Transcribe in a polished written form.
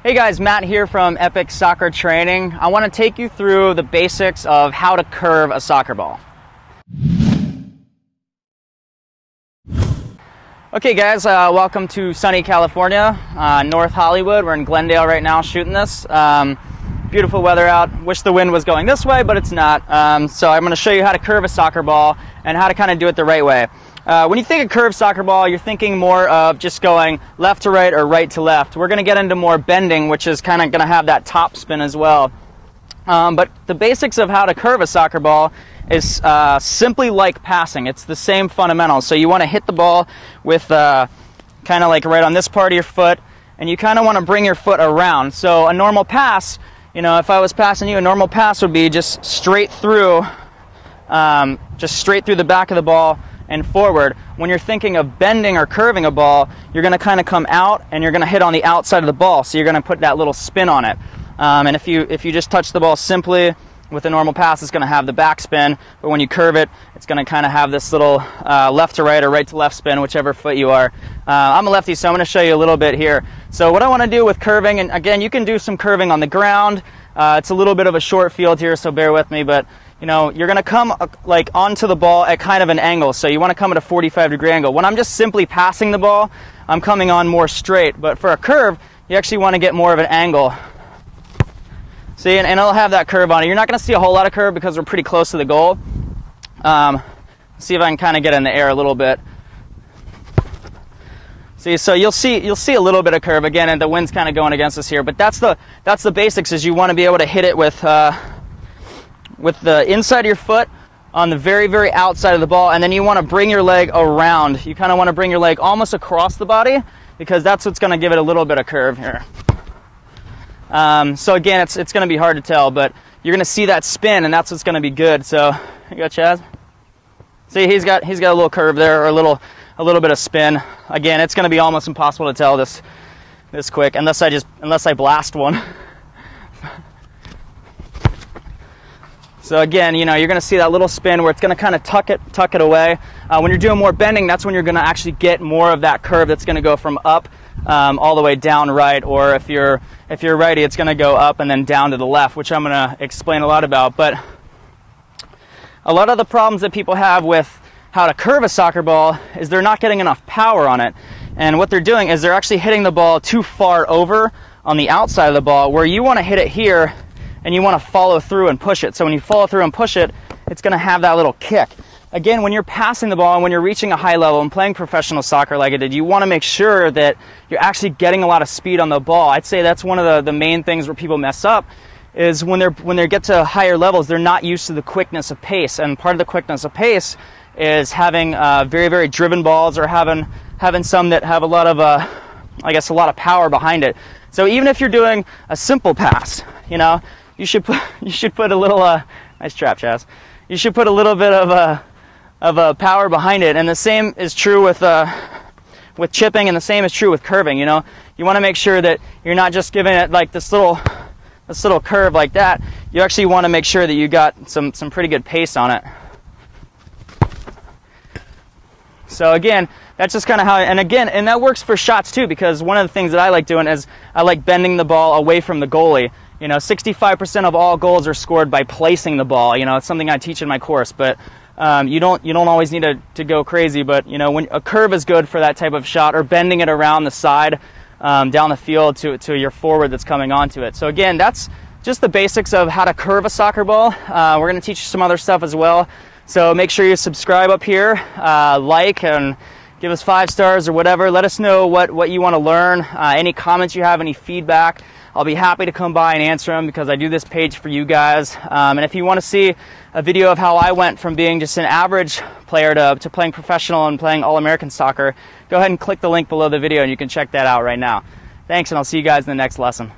Hey guys, Matt here from Epic Soccer Training. I want to take you through the basics of how to curve a soccer ball. Okay guys, welcome to sunny California, North Hollywood. We're in Glendale right now shooting this. Beautiful weather out. Wish the wind was going this way, but it's not. So I'm going to show you how to curve a soccer ball and how to kind of do it the right way. When you think of curved soccer ball, you're thinking more of just going left to right or right to left. We're going to get into more bending, which is kind of going to have that top spin as well. But the basics of how to curve a soccer ball is simply like passing. It's the same fundamentals. So you want to hit the ball with kind of like right on this part of your foot, and you kind of want to bring your foot around. So a normal pass, you know, if I was passing you, a normal pass would be just straight through the back of the ball and forward. When you're thinking of bending or curving a ball, you're going to kind of come out and you're going to hit on the outside of the ball. So you're going to put that little spin on it. And if you just touch the ball simply with a normal pass, it's going to have the back spin. But when you curve it, it's going to kind of have this little left to right or right to left spin, whichever foot you are. I'm a lefty, so I'm going to show you a little bit here. So what I want to do with curving, and again, you can do some curving on the ground. It's a little bit of a short field here, so bear with me, but you know, you're going to come like onto the ball at kind of an angle. So you want to come at a 45-degree angle. When I'm just simply passing the ball, I'm coming on more straight. But for a curve, you actually want to get more of an angle. See, and it'll have that curve on it. You're not going to see a whole lot of curve because we're pretty close to the goal. See if I can kind of get in the air a little bit. See, so you'll see a little bit of curve again, and the wind's kind of going against us here. But that's the basics. Is you want to be able to hit it with the inside of your foot on the very, very outside of the ball, and then you want to bring your leg around. You kind of want to bring your leg almost across the body, because that's what's going to give it a little bit of curve here. So again, it's going to be hard to tell, but you're going to see that spin, and that's what's going to be good. So you got Chaz. See, he's got a little curve there, or a little bit of spin. Again, it's going to be almost impossible to tell this quick unless I blast one. So again, you know, you're going to see that little spin where it's going to kind of tuck it away. When you're doing more bending, that's when you're going to actually get more of that curve that's going to go from up all the way down right, or if you're righty, it's going to go up and then down to the left, which I'm going to explain a lot about. But a lot of the problems that people have with how to curve a soccer ball is they're not getting enough power on it. And what they're doing is they're actually hitting the ball too far over on the outside of the ball, where you want to hit it here and you want to follow through and push it. So when you follow through and push it, it's going to have that little kick. Again, when you're passing the ball and when you're reaching a high level and playing professional soccer like I did, you want to make sure that you're actually getting a lot of speed on the ball. I'd say that's one of the main things where people mess up, is when they get to higher levels, they're not used to the quickness of pace. And part of the quickness of pace is having very, very driven balls, or having some that have a lot of, I guess, a lot of power behind it. So even if you're doing a simple pass, you know, you should put a little nice trap, Chaz. You should put a little bit of a power behind it, and the same is true with chipping, and the same is true with curving. You know, you want to make sure that you're not just giving it like this little curve like that. You actually want to make sure that you got some pretty good pace on it. So again, that's just kind of how, and that works for shots too, because one of the things that I like doing is I like bending the ball away from the goalie. You know, 65% of all goals are scored by placing the ball. You know, it's something I teach in my course, but you don't always need to go crazy. But you know, when a curve is good for that type of shot, or bending it around the side, down the field to your forward that's coming onto it. So again, that's just the basics of how to curve a soccer ball. We're going to teach you some other stuff as well. So make sure you subscribe up here, like, and give us 5 stars or whatever. Let us know what you want to learn. Any comments you have, any feedback, I'll be happy to come by and answer them, because I do this page for you guys. And if you want to see a video of how I went from being just an average player to playing professional and playing All-American soccer, go ahead and click the link below the video and you can check that out right now. Thanks, and I'll see you guys in the next lesson.